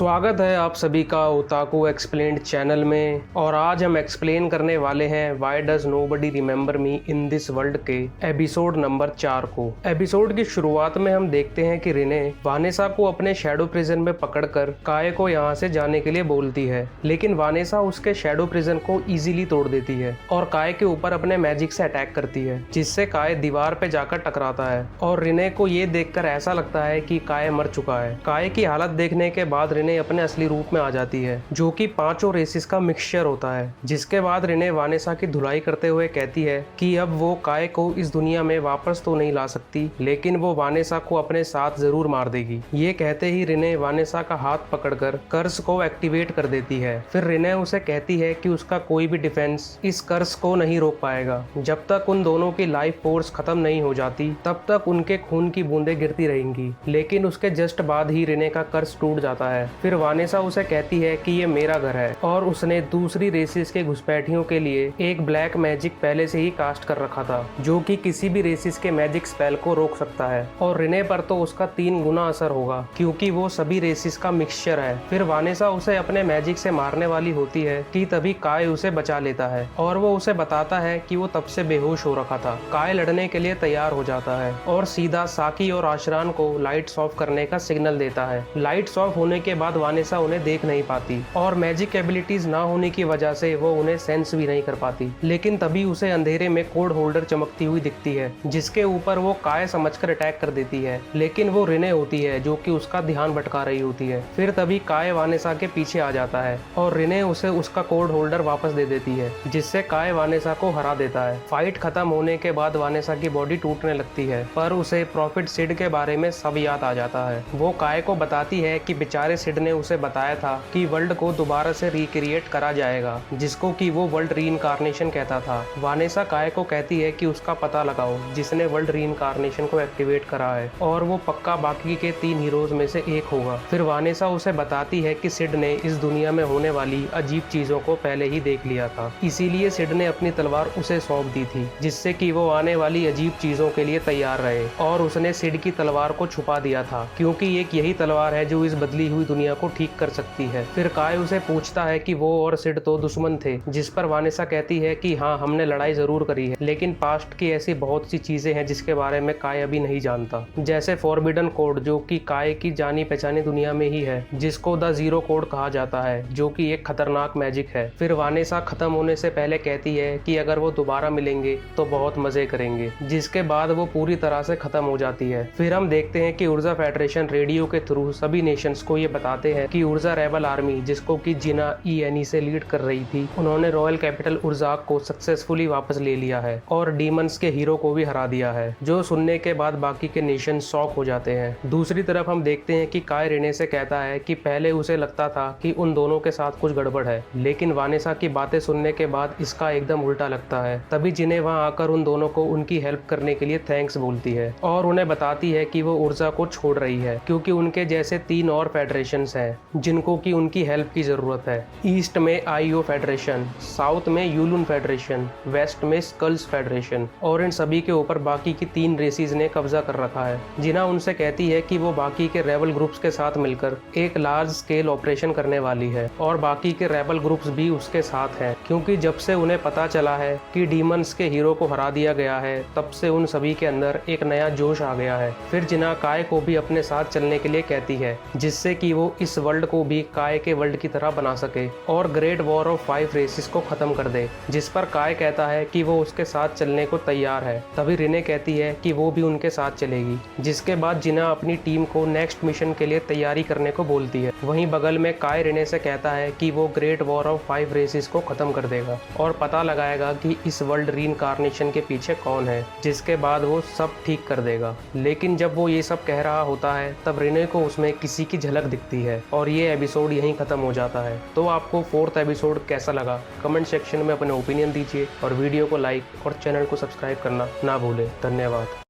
स्वागत है आप सभी का ओताकू एक्सप्लेन्ड चैनल में। और आज हम एक्सप्लेन करने वाले हैं why does nobody remember me in this world के एपिसोड नंबर 4 को। एपिसोड की शुरुआत में हम देखते हैं कि रिने वानेसा को अपने शैडो प्रिजन में पकड़कर काय को यहाँ से जाने के लिए बोलती है, लेकिन वानेसा उसके शैडो प्रिजन को इजीली तोड़ देती है और काय के ऊपर अपने मैजिक से अटैक करती है, जिससे काय दीवार पे जाकर टकराता है। और रिने को ये देखकर ऐसा लगता है कि काय मर चुका है। काय की हालत देखने के बाद रिने अपने असली रूप में आ जाती है, जो कि पांचों रेसिस का मिक्सचर होता है। जिसके बाद रिने वानेसा की धुलाई करते हुए कहती है कि अब वो काय को इस दुनिया में वापस तो नहीं ला सकती, लेकिन वो वानेसा को अपने साथ जरूर मार देगी। ये कहते ही रिने वानेसा का हाथ पकड़कर कर्स को एक्टिवेट कर देती है। फिर रिने उसे कहती है कि उसका कोई भी डिफेंस इस कर्स को नहीं रोक पाएगा। जब तक उन दोनों की लाइफ फोर्स खत्म नहीं हो जाती, तब तक उनके खून की बूंदें गिरती रहेंगी। लेकिन उसके जस्ट बाद ही रिने का कर्स टूट जाता है। फिर वानेसा उसे कहती है कि ये मेरा घर है और उसने दूसरी रेसिस के घुसपैठियों के लिए एक ब्लैक मैजिक पहले से ही कास्ट कर रखा था, जो कि किसी भी रेसिस के मैजिक स्पेल को रोक सकता है। और रिने पर तो उसका 3 गुना असर होगा, क्योंकि वो सभी रेसिस का मिक्सचर है। फिर वानेसा उसे अपने मैजिक से मारने वाली होती है कि तभी काय उसे बचा लेता है और वो उसे बताता है कि वो तब से बेहोश हो रखा था। काय लड़ने के लिए तैयार हो जाता है और सीधा साकी और आशरान को लाइट्स ऑफ करने का सिग्नल देता है। लाइट्स ऑफ होने के बाद वानेसा उन्हें देख नहीं पाती और मैजिक एबिलिटीज ना होने की वजह से वो उन्हें सेंस भी नहीं कर पाती। लेकिन तभी उसे अंधेरे में कोड होल्डर चमकती हुई दिखती है, जिसके ऊपर वो काय समझकर अटैक कर देती है, लेकिन वो रिने होती है जो कि उसका ध्यान भटका रही होती है। फिर तभी काय वानेसा के पीछे आ जाता है और रिने उसे उसका कोड होल्डर वापस दे देती है, जिससे काय वानेसा को हरा देता है। फाइट खत्म होने के बाद वानेसा की बॉडी टूटने लगती है, पर उसे प्रॉफिट सिड के बारे में सब याद आ जाता है। वो काय को बताती है कि बेचारे सिड ने उसे बताया था कि वर्ल्ड को दोबारा से रिक्रिएट करा जाएगा, जिसको कि वो वर्ल्ड रीइंकार्नेशन कहता था। वानेसा काय को कहती है कि उसका पता लगाओ जिसने वर्ल्ड रीइंकार्नेशन को एक्टिवेट करा है, और वो पक्का बाकी के 3 हीरोज में से एक होगा। फिर वानेसा उसे बताती है कि सिड ने इस दुनिया में होने वाली अजीब चीजों को पहले ही देख लिया था, इसीलिए सिड ने अपनी तलवार उसे सौंप दी थी, जिससे कि वो आने वाली अजीब चीजों के लिए तैयार रहे। और उसने सिड की तलवार को छुपा दिया था, क्योंकि एक यही तलवार है जो इस बदली हुई दुनिया को ठीक कर सकती है। फिर काय उसे पूछता है कि वो और सिड तो दुश्मन थे, जिस पर वानेसा कहती है कि हाँ, हमने लड़ाई जरूर करी है, लेकिन पास्ट की ऐसी बहुत सी चीजें हैं जिसके बारे में काय अभी नहीं जानता, जैसे फॉरबिडन कोड, जो कि काय की जानी पहचानी दुनिया में ही है, जिसको द जीरो कोड कहा जाता है, जो कि एक खतरनाक मैजिक है। फिर वानेसा खत्म होने से पहले कहती है कि अगर वो दोबारा मिलेंगे तो बहुत मजे करेंगे, जिसके बाद वो पूरी तरह से खत्म हो जाती है। फिर हम देखते हैं कि ऊर्जा फेडरेशन रेडियो के थ्रू सभी नेशंस को ये बताते हैं कि ऊर्जा रेबल आर्मी, जिसको कि जिना ईएनई से लीड कर रही थी, उन्होंने रॉयल कैपिटल उर्जाक को सक्सेसफुली वापस ले लिया है और डीमंस के हीरो को भी हरा दिया है। जो सुनने के बाद बाकी के नेशन शॉक हो जाते हैं। दूसरी तरफ हम देखते हैं कि काय रिने से कहता है कि पहले उसे लगता था कि उन दोनों के साथ कुछ गड़बड़ है, लेकिन वानेसा की बातें सुनने के बाद इसका एकदम उल्टा लगता है। तभी जिने वहां आकर उन दोनों को उनकी हेल्प करने के लिए थैंक्स बोलती है और उन्हें बताती है कि वो ऊर्जा को छोड़ रही है, क्योंकि उनके जैसे 3 और फेडरेशंस हैं जिनको की उनकी हेल्प की जरूरत है। ईस्ट में आईओ फेडरेशन, साउथ में यूलुन फेडरेशन, वेस्ट में स्कल्स फेडरेशन, और इन सभी के ऊपर बाकी की 3 रेसिस ने कब्जा कर रखा है। जिना उनसे कहती है कि वो बाकी के रेबल ग्रुप्स के साथ मिलकर एक लार्ज स्केल ऑपरेशन करने वाली है, और बाकी के रेबल ग्रुप्स भी उसके साथ हैं, क्योंकि जब से उन्हें पता चला है कि डीमंस के हीरो को हरा दिया गया है, तब से उन सभी के अंदर एक नया जोश आ गया है। फिर जिना काय को भी अपने साथ चलने के लिए कहती है, जिससे कि वो इस वर्ल्ड को भी काय के वर्ल्ड की तरह बना सके और ग्रेट वॉर ऑफ 5 रेसिस को खत्म कर दे। जिस पर काय कहता है कि वो उसके साथ चलने को तैयार है। तभी रिने कहती है कि वो भी उनके साथ चलेगी, जिसके बाद जिना अपनी टीम को नेक्स्ट मिशन के लिए तैयारी करने को बोलती है। वहीं बगल में काय रिने से कहता है कि वो ग्रेट वॉर ऑफ 5 रेसिस को खत्म कर देगा और पता लगाएगा कि इस वर्ल्ड रीइंकार्नेशन के पीछे कौन है, जिसके बाद वो सब ठीक कर देगा। लेकिन जब वो ये सब कह रहा होता है, तब रिने को उसमें किसी की झलक दिखती है और ये एपिसोड यहीं खत्म हो जाता है। तो आपको 4th एपिसोड कैसा लगा, कमेंट सेक्शन में अपने ओपिनियन दीजिए और वीडियो को लाइक और चैनल को सब्सक्राइब करना ना भूलें। धन्यवाद।